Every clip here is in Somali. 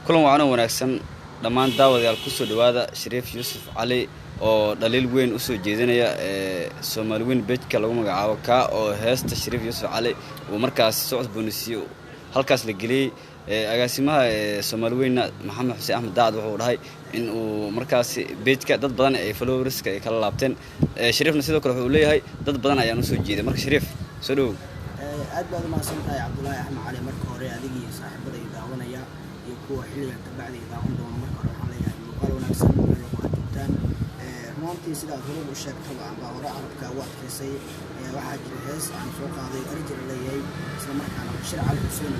kulan wacan oo wanaagsan dhammaan daawadayaal ku soo dhawaada Shariif Yuusuf Cali oo dhaliil weyn u soo jeedinaya Soomaaliweyn beedka lagu magacaabo ka oo heesta Shariif Yuusuf Cali oo markaas socod bonisiyo halkaas la geliyay agaasimaha Soomaaliweyn Maxamed Xuseen Axmed Daacad wuxuu dhahay in uu markaas beedka dad badan ay followerska ay kala laabteen Shariifna sidoo kale wuxuu leeyahay dad badan ayaan u soo jeeday marka Shariif soo dhaw aad baad u mahadsantahay Cabdullaahi Axmed Cali marka hore adigii saaxiibada daawanaya iyo kuwa xilligan ka bacdi daawan doona marka hore waxaan leeyahay muuqaal wanaagsan oo lagu xaqiijtaan runtii sidaad hore u sheegtay baa hore carabka u adkaysay waxaa jira hees aan soo qaaday arjir leeyahay isla markaana Bashir Cali Xuseen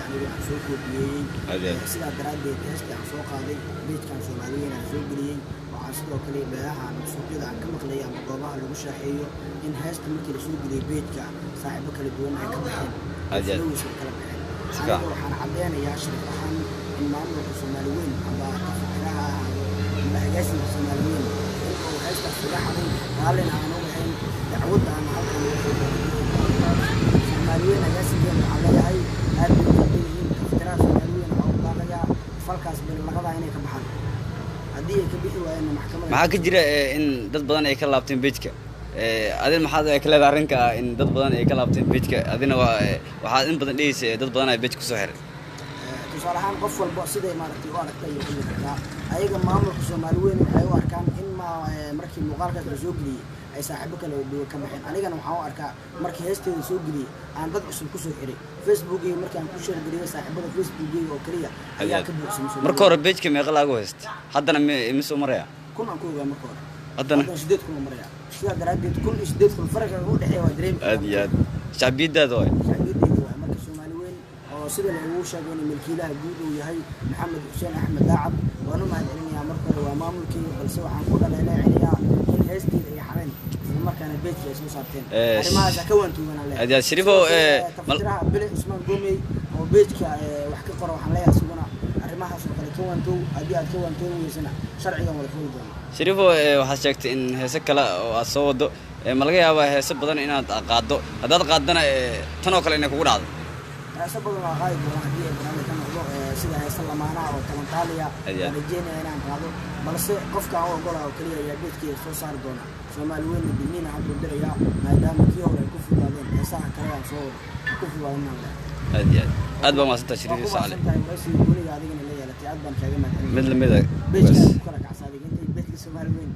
anigu aan soo koobiyay sidaa daraaddeed heesta aan soo qaaday beedkan Soomaaliyeed aan soo geliyay waxaan sidoo kale beeraha suuqyada aan ka maqlay ama goobaha lagu shaaxeeyo in heesta markii la soo geliyay beedka saaxiibo kala duwan ay ka baxeen waxaan caddeynayaa shirkad ahaan in maamulka Soomaaliweyn ama fikiraha ama agaasiga Soomaaliweyn inuu heesta sida xarin qaalin aan u lahayn dacwad aan halkan Soomaaliweyn agaasigeena waxaa leeyahay aad u yihiin fikiraha Soomaaliweyn oo baaqaya falkaas bilaqada inay ka baxaan haddii ay ka bixi waayeen maxkamadda maxaa ka jira in dad badan ay ka laabteen beedka adin maxaad ay kala arrinka in dad badan ay ka laabteen beedka adina waxaad in badan dheeysay dad badan ay beedka ku soo xiray tusaale ahaan qof walba siday maaragtay u aragtay iyo xilli kartaa ayaga maamulka Soomaaliweyn waxay u arkaan in markii muuqaalkaas la soo geliyay ay saaxiibo kale oo ka baxeen anigana waxaan u arkaa markii heesteeda soo geliyay aan dad cusub ku soo xiray Facebook iyo markaan ku share gariyay saaxiibada Facebook oo kaliya ayaa ka buuxsamay marka hore beedka meeqa lagu haysto haddana ma soo maraya kun aan ku ogaa marka hore haddana 8 kun maraya sidaa daraaddeed kun 8 kun farqiga u dhaxeeya waa dareem aad iyo aad shacbiyadaada way marka Soomaaliweyn oo sida lagu sheegay in milkiilaha guud uu yahay Maxamed Xuseen Axmed Daacad waana mahadcelinayaa marka hore waa maamulkii balse waxaan ku dhaleeceeyaa in heesteeda ay xareen markaana beedka ay soo saarteen arrimahaas ka wantuugan aad iyo Shariifo tafsiraha Bile Usman Gomey oo beedka wax ka qoro waxaan leeyahay sugana arrimahaas oo kale ka wantuu haddii aad ka wantuunaysana sharciga wada fuli doona Shariifo waxaad sheegtay in heese kale oo aad soo wado ma laga yaabaa heese badan inaad qaado haddaad qaadana tan oo kale inay kugu dhacdo heese badan waa qaadi doona haddii ay barnaamij ka noqdo sida heese lamaanaha oo Talantaaliya rajeenaya inaan qaado balse qofka aan ogolaa oo kaliya ayaa beedkeeda soo saari doona Soomaaliweyn digniina hadda u diraya maadaama kii hore ay ku fudaadeen heesaha kale aan soo wado ku fudaadeen aad iyo aad baa maasanta Shariif Yuusuf Cali adigana la yeelatay aad baan kaaga mahadcelinayaa mid lamida beedka kala kacsaday intay beedka Soomaaliweyn